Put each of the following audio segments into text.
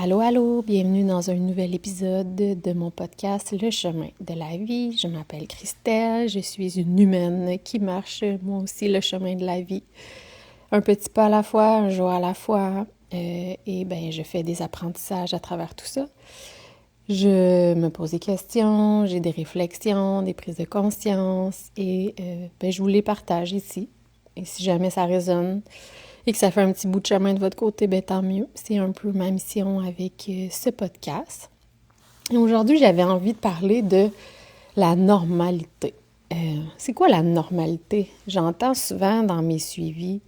Allô, allô, bienvenue dans un nouvel épisode de mon podcast Le chemin de la vie. Je m'appelle Christelle, je suis une humaine qui marche moi aussi le chemin de la vie. Un petit pas à la fois, un jour à la fois, je fais des apprentissages à travers tout ça. Je me pose des questions, j'ai des réflexions, des prises de conscience et je vous les partage ici. Et si jamais ça résonne et que ça fait un petit bout de chemin de votre côté, tant mieux. C'est un peu ma mission avec ce podcast. Et aujourd'hui, j'avais envie de parler de la normalité. C'est quoi la normalité? J'entends souvent dans mes suivis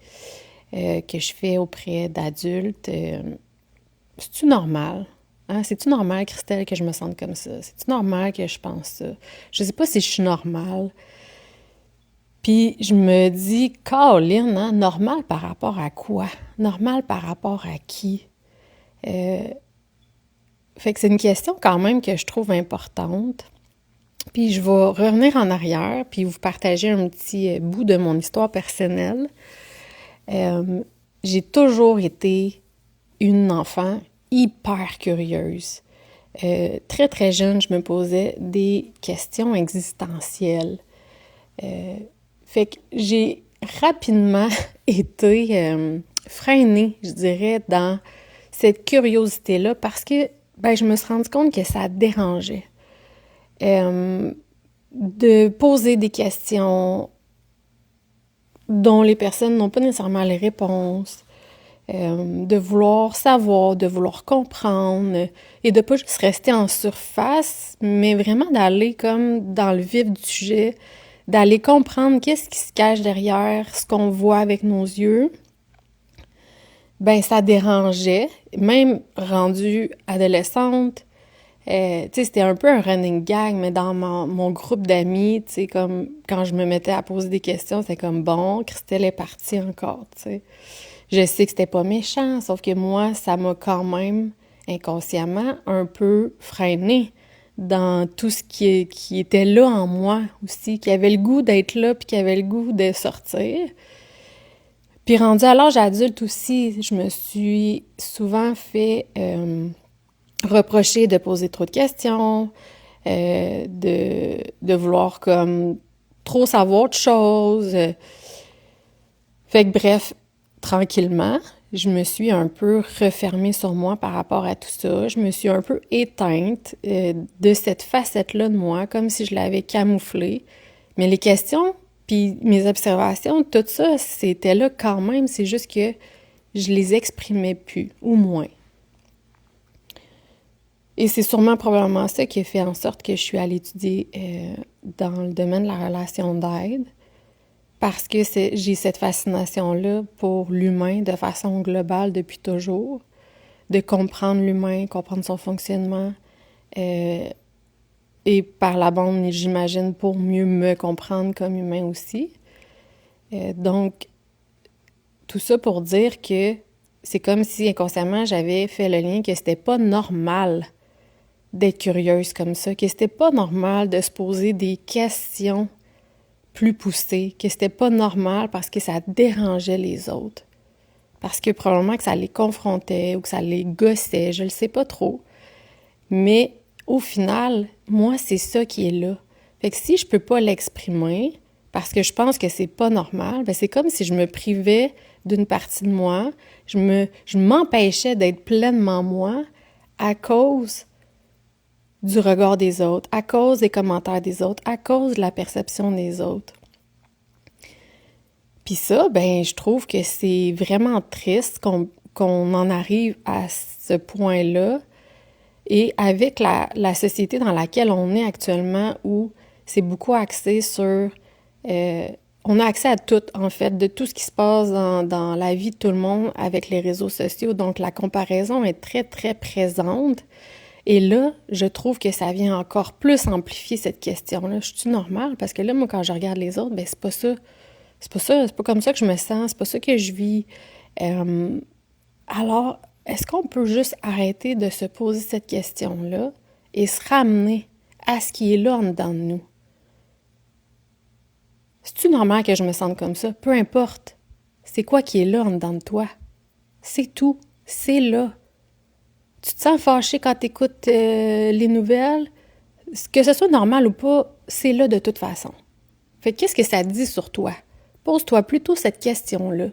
que je fais auprès d'adultes, c'est-tu normal? Hein? C'est-tu normal, Christelle, que je me sente comme ça? C'est-tu normal que je pense ça? Je sais pas si je suis normale. Puis je me dis, Caroline, hein, normal par rapport à quoi? Normal par rapport à qui? Fait que c'est une question quand même que je trouve importante. Puis je vais revenir en arrière, puis vous partager un petit bout de mon histoire personnelle. J'ai toujours été une enfant hyper curieuse. Très, très jeune, je me posais des questions existentielles. Fait que j'ai rapidement été freinée, je dirais, dans cette curiosité-là parce que je me suis rendu compte que ça dérangeait. De poser des questions dont les personnes n'ont pas nécessairement les réponses, de vouloir savoir, de vouloir comprendre et de pas juste rester en surface, mais vraiment d'aller comme dans le vif du sujet, d'aller comprendre qu'est-ce qui se cache derrière ce qu'on voit avec nos yeux. Ça dérangeait, même rendue adolescente. C'était un peu un running gag, mais dans mon groupe d'amis, comme quand je me mettais à poser des questions, c'était comme, bon, Christelle est partie encore, tu. Je sais que c'était pas méchant, sauf que moi, ça m'a quand même, inconsciemment, un peu freinée dans tout ce qui était là en moi aussi, qui avait le goût d'être là, puis qui avait le goût de sortir. Puis rendue à l'âge adulte aussi, je me suis souvent fait reprocher de poser trop de questions, de vouloir comme trop savoir de choses. Fait que bref, tranquillement, je me suis un peu refermée sur moi par rapport à tout ça. Je me suis un peu éteinte de cette facette-là de moi, comme si je l'avais camouflée. Mais les questions, puis mes observations, tout ça, c'était là quand même. C'est juste que je les exprimais plus, ou moins. Et c'est sûrement probablement ça qui a fait en sorte que je suis allée étudier dans le domaine de la relation d'aide. Parce que j'ai cette fascination-là pour l'humain de façon globale depuis toujours, de comprendre l'humain, comprendre son fonctionnement, et par la bande, j'imagine, pour mieux me comprendre comme humain aussi. Donc, tout ça pour dire que c'est comme si inconsciemment j'avais fait le lien que c'était pas normal d'être curieuse comme ça, que c'était pas normal de se poser des questions plus poussé, que c'était pas normal parce que ça dérangeait les autres. Parce que probablement que ça les confrontait ou que ça les gossait, je le sais pas trop. Mais au final, moi, c'est ça qui est là. Fait que si je peux pas l'exprimer, parce que je pense que c'est pas normal, c'est comme si je me privais d'une partie de moi, je m'empêchais d'être pleinement moi à cause du regard des autres, à cause des commentaires des autres, à cause de la perception des autres. Puis ça, je trouve que c'est vraiment triste qu'on en arrive à ce point-là. Et avec la société dans laquelle on est actuellement, où c'est beaucoup axé sur... on a accès à tout, en fait, de tout ce qui se passe dans la vie de tout le monde avec les réseaux sociaux. Donc, la comparaison est très, très présente. Et là, je trouve que ça vient encore plus amplifier cette question-là. Je suis normale? Parce que là, moi, quand je regarde les autres, c'est pas ça. C'est pas comme ça que je me sens, c'est pas ça que je vis. Alors, est-ce qu'on peut juste arrêter de se poser cette question-là et se ramener à ce qui est là en dedans de nous? C'est-tu normal que je me sente comme ça? Peu importe. C'est quoi qui est là en dedans de toi? C'est tout. C'est là. Tu te sens fâché quand tu écoutes les nouvelles. Que ce soit normal ou pas, c'est là de toute façon. Fait que qu'est-ce que ça dit sur toi? Pose-toi plutôt cette question-là.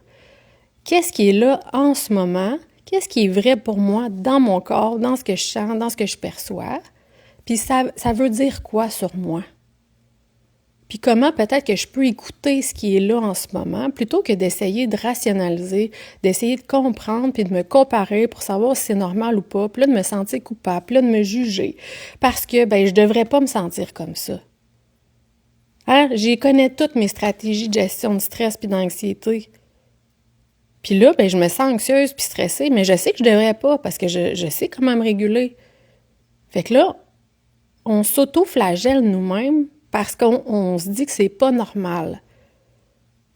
Qu'est-ce qui est là en ce moment? Qu'est-ce qui est vrai pour moi dans mon corps, dans ce que je sens, dans ce que je perçois? Puis ça veut dire quoi sur moi? Puis comment peut-être que je peux écouter ce qui est là en ce moment, plutôt que d'essayer de rationaliser, d'essayer de comprendre, puis de me comparer pour savoir si c'est normal ou pas, puis là de me sentir coupable, puis là de me juger, parce que je devrais pas me sentir comme ça. Hein? J'y connais toutes mes stratégies de gestion de stress puis d'anxiété. Puis là, je me sens anxieuse puis stressée, mais je sais que je devrais pas, parce que je sais comment me réguler. Fait que là, on s'auto-flagelle nous-mêmes parce qu'on se dit que c'est pas normal.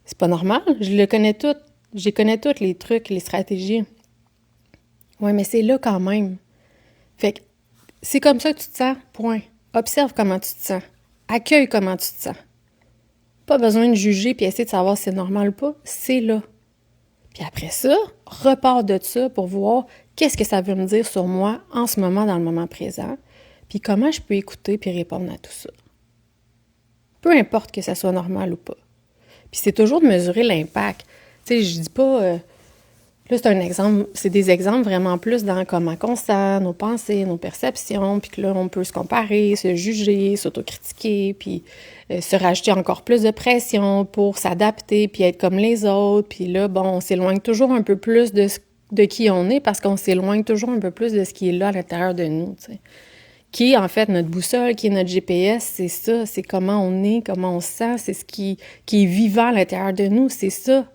C'est pas normal, je les connais toutes les trucs, les stratégies. Ouais, mais c'est là quand même. Fait que c'est comme ça que tu te sens, point. Observe comment tu te sens. Accueille comment tu te sens. Pas besoin de juger puis essayer de savoir si c'est normal ou pas, c'est là. Puis après ça, repars de ça pour voir qu'est-ce que ça veut me dire sur moi en ce moment, dans le moment présent, puis comment je peux écouter puis répondre à tout ça. Peu importe que ça soit normal ou pas. Puis c'est toujours de mesurer l'impact. Tu sais, je dis pas... là, c'est un exemple, c'est des exemples vraiment plus dans comment on sent, nos pensées, nos perceptions, puis que là, on peut se comparer, se juger, s'autocritiquer, puis se rajouter encore plus de pression pour s'adapter, puis être comme les autres. Puis là, on s'éloigne toujours un peu plus de qui on est parce qu'on s'éloigne toujours un peu plus de ce qui est là à l'intérieur de nous, tu sais. Qui est en fait notre boussole, qui est notre GPS, c'est ça, c'est comment on est, comment on se sent, c'est ce qui est vivant à l'intérieur de nous, c'est ça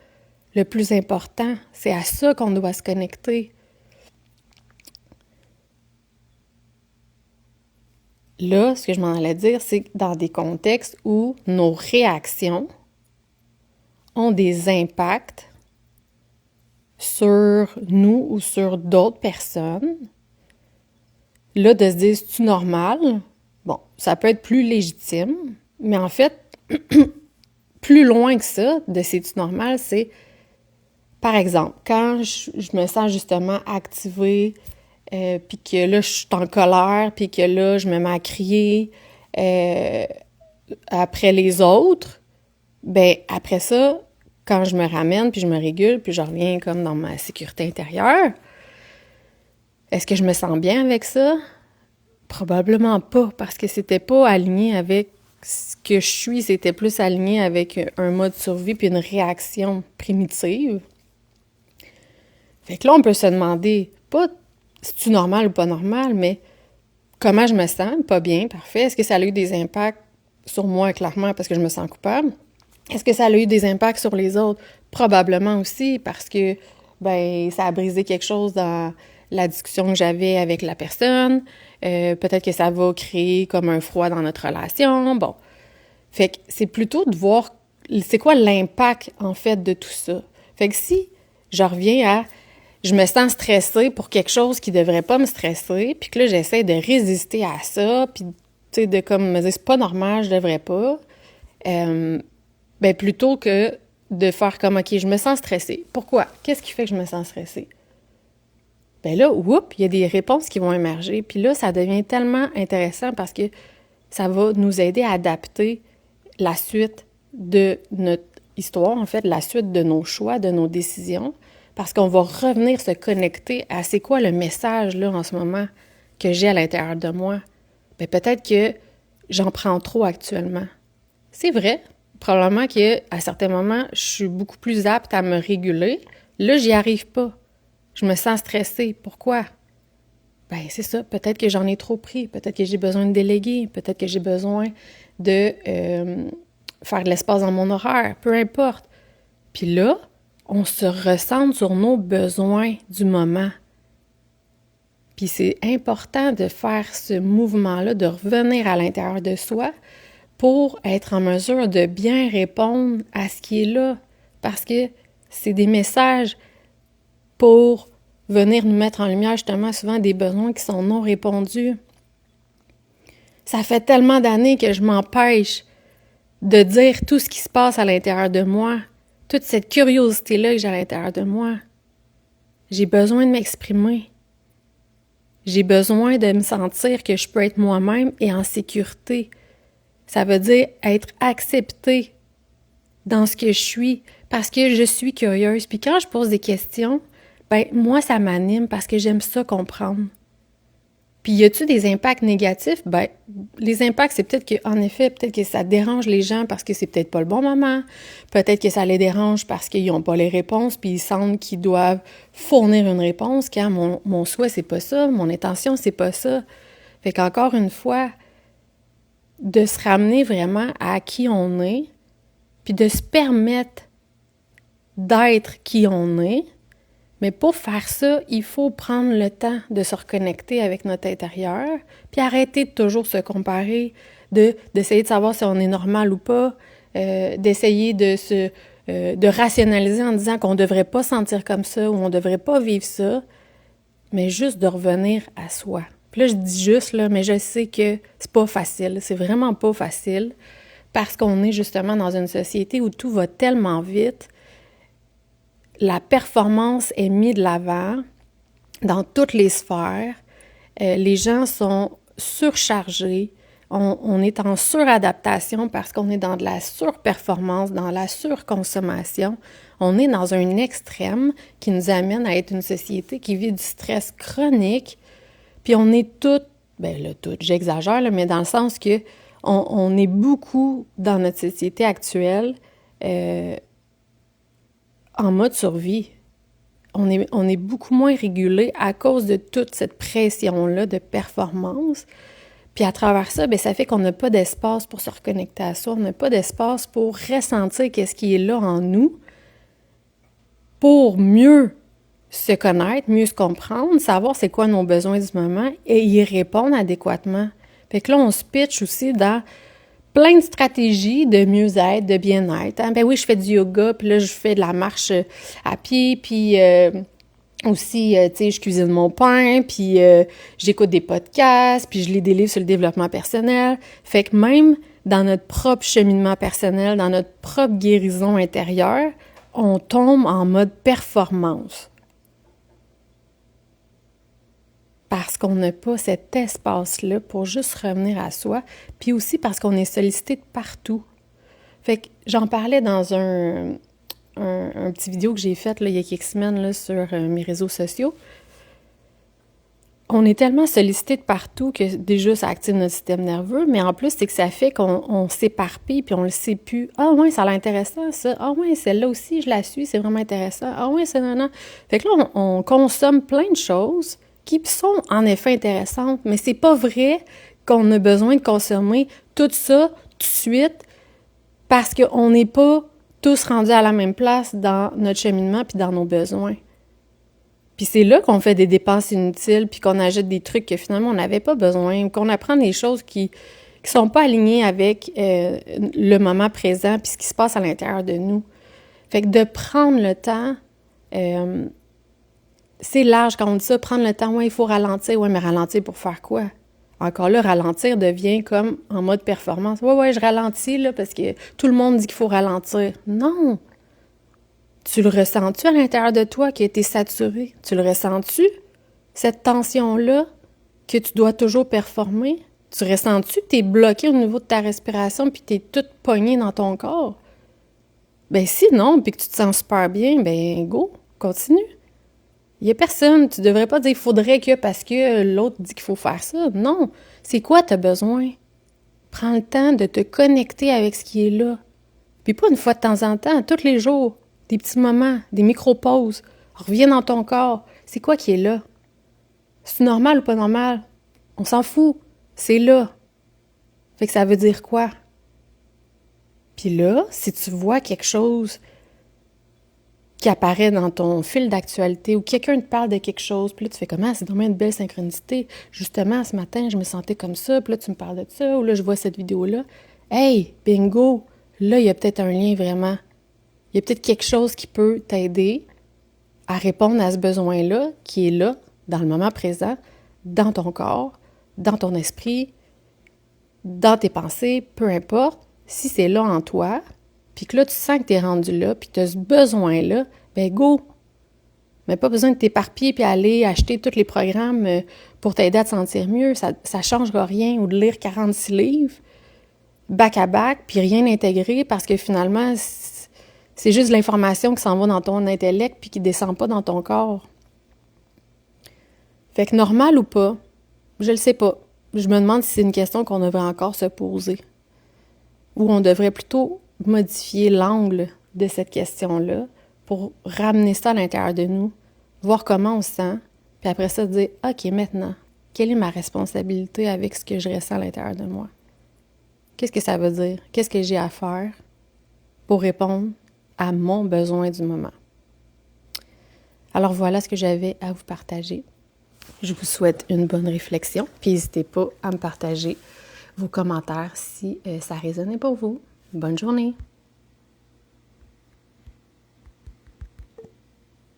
le plus important. C'est à ça qu'on doit se connecter. Là, ce que je m'en allais dire, c'est que dans des contextes où nos réactions ont des impacts sur nous ou sur d'autres personnes, là, de se dire, c'est-tu normal? Bon, ça peut être plus légitime, mais en fait, plus loin que ça, de c'est-tu normal, c'est, par exemple, quand je me sens justement activée, puis que là, je suis en colère, puis que là, je me mets à crier après les autres, après ça, quand je me ramène, puis je me régule, puis je reviens comme dans ma sécurité intérieure, est-ce que je me sens bien avec ça? Probablement pas, parce que c'était pas aligné avec ce que je suis, c'était plus aligné avec un mode survie puis une réaction primitive. Fait que là, on peut se demander, pas si c'est normal ou pas normal, mais comment je me sens? Pas bien, parfait. Est-ce que ça a eu des impacts sur moi, clairement, parce que je me sens coupable? Est-ce que ça a eu des impacts sur les autres? Probablement aussi, parce que ça a brisé quelque chose dans la discussion que j'avais avec la personne. Peut-être que ça va créer comme un froid dans notre relation. Bon. Fait que c'est plutôt de voir c'est quoi l'impact, en fait, de tout ça. Fait que si je reviens à je me sens stressée pour quelque chose qui devrait pas me stresser, puis que là, j'essaie de résister à ça, puis, tu sais, de comme me dire, c'est pas normal, je devrais pas, plutôt que de faire comme, OK, je me sens stressée. Pourquoi? Qu'est-ce qui fait que je me sens stressée? Là, il y a des réponses qui vont émerger. Puis là, ça devient tellement intéressant parce que ça va nous aider à adapter la suite de notre histoire, en fait, la suite de nos choix, de nos décisions, parce qu'on va revenir se connecter à c'est quoi le message, là, en ce moment, que j'ai à l'intérieur de moi. Peut-être que j'en prends trop actuellement. C'est vrai. Probablement qu'à certains moments, je suis beaucoup plus apte à me réguler. Là, j'y arrive pas. Je me sens stressée. Pourquoi? C'est ça. Peut-être que j'en ai trop pris. Peut-être que j'ai besoin de déléguer. Peut-être que j'ai besoin de faire de l'espace dans mon horaire. Peu importe. Puis là, on se recentre sur nos besoins du moment. Puis c'est important de faire ce mouvement-là, de revenir à l'intérieur de soi pour être en mesure de bien répondre à ce qui est là. Parce que c'est des messages pour venir nous mettre en lumière justement souvent des besoins qui sont non répondus. Ça fait tellement d'années que je m'empêche de dire tout ce qui se passe à l'intérieur de moi, toute cette curiosité-là que j'ai à l'intérieur de moi. J'ai besoin de m'exprimer. J'ai besoin de me sentir que je peux être moi-même et en sécurité. Ça veut dire être acceptée dans ce que je suis parce que je suis curieuse. Puis quand je pose des questions, ben moi, ça m'anime parce que j'aime ça comprendre. Puis y a-tu des impacts négatifs? Ben, les impacts, c'est peut-être qu'en effet, peut-être que ça dérange les gens parce que c'est peut-être pas le bon moment. Peut-être que ça les dérange parce qu'ils n'ont pas les réponses, puis ils sentent qu'ils doivent fournir une réponse, quand mon souhait, c'est pas ça, mon intention, c'est pas ça. Fait qu'encore une fois, de se ramener vraiment à qui on est, puis de se permettre d'être qui on est. Mais pour faire ça, il faut prendre le temps de se reconnecter avec notre intérieur, puis arrêter de toujours se comparer, d'essayer de savoir si on est normal ou pas, d'essayer de rationaliser en disant qu'on ne devrait pas sentir comme ça ou on ne devrait pas vivre ça, mais juste de revenir à soi. Puis là, je dis juste, là, mais je sais que c'est pas facile, c'est vraiment pas facile, parce qu'on est justement dans une société où tout va tellement vite. La performance est mise de l'avant dans toutes les sphères. Les gens sont surchargés. On est en suradaptation parce qu'on est dans de la surperformance, dans la surconsommation. On est dans un extrême qui nous amène à être une société qui vit du stress chronique. Puis on est toutes, bien là, toutes, j'exagère, là, mais dans le sens que on est beaucoup dans notre société actuelle en mode survie. On est beaucoup moins régulé à cause de toute cette pression-là de performance. Puis à travers ça, bien, ça fait qu'on n'a pas d'espace pour se reconnecter à soi, on n'a pas d'espace pour ressentir qu'est-ce qui est là en nous, pour mieux se connaître, mieux se comprendre, savoir c'est quoi nos besoins du moment et y répondre adéquatement. Fait que là, on se pitch aussi dans plein de stratégies de mieux-être, de bien-être. Hein? Ben oui, je fais du yoga, puis là, je fais de la marche à pied, puis aussi, tu sais, je cuisine mon pain, puis j'écoute des podcasts, puis je lis des livres sur le développement personnel. Fait que même dans notre propre cheminement personnel, dans notre propre guérison intérieure, on tombe en mode performance. Parce qu'on n'a pas cet espace-là pour juste revenir à soi, puis aussi parce qu'on est sollicité de partout. Fait que j'en parlais dans un petit vidéo que j'ai fait là, il y a quelques semaines là, sur mes réseaux sociaux. On est tellement sollicité de partout que déjà ça active notre système nerveux, mais en plus c'est que ça fait qu'on s'éparpille puis on le sait plus. Ah ouais, ça a l'air intéressant ça. Ah ouais, celle-là aussi je la suis, c'est vraiment intéressant. Ah ouais, c'est non. Fait que là on consomme plein de choses qui sont en effet intéressantes, mais c'est pas vrai qu'on a besoin de consommer tout ça tout de suite parce qu'on n'est pas tous rendus à la même place dans notre cheminement puis dans nos besoins. Puis c'est là qu'on fait des dépenses inutiles puis qu'on achète des trucs que finalement on n'avait pas besoin ou qu'on apprend des choses qui sont pas alignées avec le moment présent puis ce qui se passe à l'intérieur de nous. Fait que de prendre le temps... c'est large quand on dit ça, prendre le temps, ouais, il faut ralentir. Ouais, mais ralentir pour faire quoi? Encore là, ralentir devient comme en mode performance. Ouais, je ralentis, là, parce que tout le monde dit qu'il faut ralentir. Non! Tu le ressens-tu à l'intérieur de toi qui a été saturé? Tu le ressens-tu, cette tension-là, que tu dois toujours performer? Tu ressens-tu que tu es bloqué au niveau de ta respiration puis tu es toute pognée dans ton corps? Ben si non, puis que tu te sens super bien, ben go, continue. Il n'y a personne, tu ne devrais pas dire « il faudrait que » parce que l'autre dit qu'il faut faire ça. Non, c'est quoi tu as besoin? Prends le temps de te connecter avec ce qui est là. Puis pas une fois de temps en temps, tous les jours, des petits moments, des micro-pauses. Reviens dans ton corps. C'est quoi qui est là? C'est normal ou pas normal? On s'en fout. C'est là. Fait que ça veut dire quoi? Puis là, si tu vois quelque chose qui apparaît dans ton fil d'actualité ou quelqu'un te parle de quelque chose, puis là, tu fais comment? C'est vraiment une belle synchronicité. Justement, ce matin, je me sentais comme ça, puis là, tu me parles de ça, ou là, je vois cette vidéo-là. Hey, bingo! Là, il y a peut-être un lien vraiment. Il y a peut-être quelque chose qui peut t'aider à répondre à ce besoin-là, qui est là, dans le moment présent, dans ton corps, dans ton esprit, dans tes pensées, peu importe. Si c'est là en toi, puis que là, tu sens que tu es rendu là, puis que tu as ce besoin-là, ben go! Mais pas besoin de t'éparpiller puis aller acheter tous les programmes pour t'aider à te sentir mieux. Ça ne changera rien. Ou de lire 46 livres, back à back, puis rien intégrer parce que finalement, c'est juste de l'information qui s'en va dans ton intellect puis qui ne descend pas dans ton corps. Fait que normal ou pas, je le sais pas. Je me demande si c'est une question qu'on devrait encore se poser. Ou on devrait plutôt modifier l'angle de cette question-là pour ramener ça à l'intérieur de nous, voir comment on se sent, puis après ça dire « OK, maintenant, quelle est ma responsabilité avec ce que je ressens à l'intérieur de moi? Qu'est-ce que ça veut dire? Qu'est-ce que j'ai à faire pour répondre à mon besoin du moment? » Alors voilà ce que j'avais à vous partager. Je vous souhaite une bonne réflexion, puis n'hésitez pas à me partager vos commentaires si ça résonnait pour vous. Bonne journée!